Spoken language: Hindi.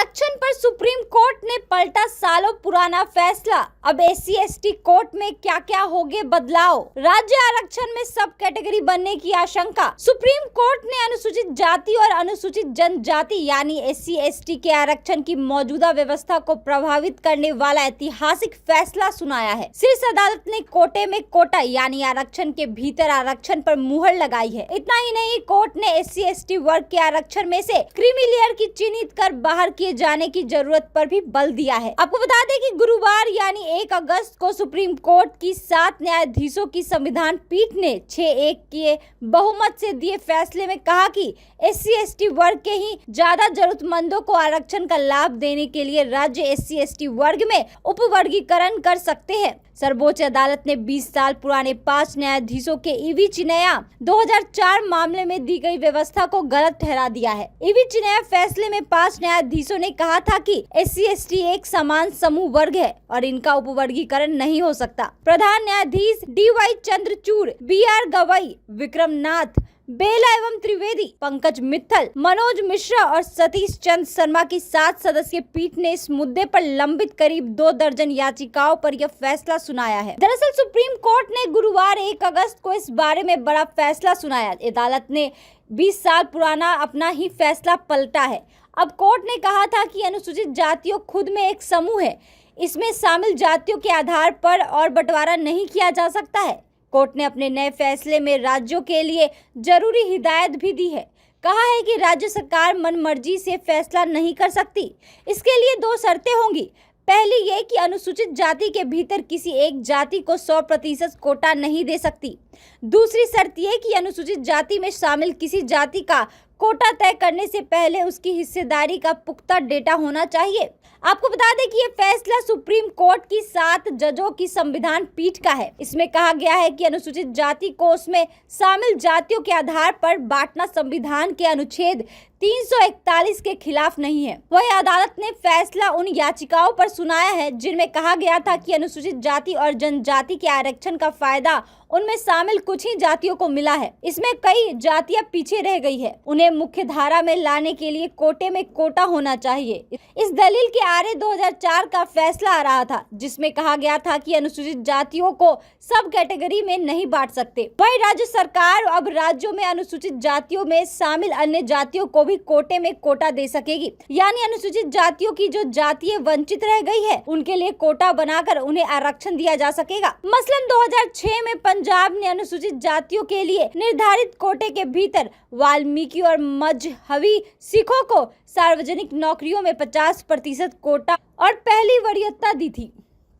आरक्षण पर सुप्रीम कोर्ट ने पलटा सालों पुराना फैसला। अब एससी एसटी कोर्ट में क्या क्या होंगे बदलाव। राज्य आरक्षण में सब कैटेगरी बनने की आशंका। सुप्रीम कोर्ट ने अनुसूचित जाति और अनुसूचित जनजाति यानी एससी एसटी के आरक्षण की मौजूदा व्यवस्था को प्रभावित करने वाला ऐतिहासिक फैसला सुनाया है। शीर्ष अदालत ने कोटे में कोटा यानी आरक्षण के भीतर आरक्षण पर मुहर लगाई है। इतना ही नहीं, कोर्ट ने एससी एसटी वर्ग के आरक्षण में से क्रीमी लेयर की चिन्हित कर बाहर किए जाने की जरूरत पर भी बल दिया है। आपको बता दें कि गुरुवार यानी 1 अगस्त को सुप्रीम कोर्ट की 7 न्यायाधीशों की संविधान पीठ ने 6-1 के बहुमत से दिए फैसले में कहा कि एससी एसटी वर्ग के ही ज्यादा जरूरतमंदों को आरक्षण का लाभ देने के लिए राज्य एससी एसटी वर्ग में उपवर्गीकरण कर सकते हैं। सर्वोच्च अदालत ने 20 साल पुराने 5 न्यायाधीशों के ईवी चिनैया 2004 मामले में दी गई व्यवस्था को गलत ठहरा दिया है। ईवी चिनैया फैसले में 5 न्यायाधीशों ने कहा था कि एससी एसटी एक समान समूह वर्ग है और इनका उपवर्गीकरण नहीं हो सकता। प्रधान न्यायाधीश DY चंद्रचूड़, BR गवई, विक्रम नाथ, बेला एवं त्रिवेदी, पंकज मित्तल, मनोज मिश्रा और सतीश चंद्र शर्मा की 7 सदस्यीय पीठ ने इस मुद्दे पर लंबित करीब 2 दर्जन याचिकाओं पर यह फैसला सुनाया है। दरअसल सुप्रीम कोर्ट ने गुरुवार 1 अगस्त को इस बारे में बड़ा फैसला सुनाया। अदालत ने 20 साल पुराना अपना ही फैसला पलटा है। अब कोर्ट ने कहा था कि अनुसूचित जातियों खुद में एक समूह है, इसमें शामिल जातियों के आधार पर और बंटवारा नहीं किया जा सकता है। कोर्ट ने अपने नए फैसले में राज्यों के लिए जरूरी हिदायत भी दी है। कहा है कि राज्य सरकार मनमर्जी से फैसला नहीं कर सकती। इसके लिए 2 शर्तें होंगी। पहली ये कि अनुसूचित जाति के भीतर किसी एक जाति को 100% कोटा नहीं दे सकती। दूसरी शर्त ये कि अनुसूचित जाति में शामिल किसी जाति का कोटा तय करने से पहले उसकी हिस्सेदारी का पुख्ता डेटा होना चाहिए। आपको बता दें कि ये फैसला सुप्रीम कोर्ट की 7 जजों की संविधान पीठ का है। इसमें कहा गया है कि अनुसूचित जाति को उसमें शामिल जातियों के आधार पर बांटना संविधान के अनुच्छेद 341 के खिलाफ नहीं है। वही अदालत ने फैसला उन याचिकाओं पर सुनाया है जिनमें कहा गया था कि अनुसूचित जाति और जनजाति के आरक्षण का फायदा उनमें शामिल कुछ ही जातियों को मिला है। इसमें कई जातियां पीछे रह गई है। उन्हें मुख्य धारा में लाने के लिए कोटे में कोटा होना चाहिए। इस दलील के आरे 2004 का फैसला आ रहा था जिसमें कहा गया था कि अनुसूचित जातियों को सब कैटेगरी में नहीं बांट सकते। वही राज्य सरकार अब राज्यों में अनुसूचित जातियों में शामिल अन्य जातियों को भी कोटे में कोटा दे सकेगी। यानी अनुसूचित जातियों की जो जातियां वंचित रह गई है उनके लिए कोटा बनाकर उन्हें आरक्षण दिया जा सकेगा। मसलन 2006 में पंजाब ने अनुसूचित जातियों के लिए निर्धारित कोटे के भीतर वाल्मीकि और मजहबी सिखों को सार्वजनिक नौकरियों में 50% कोटा और पहली वरीयता दी थी।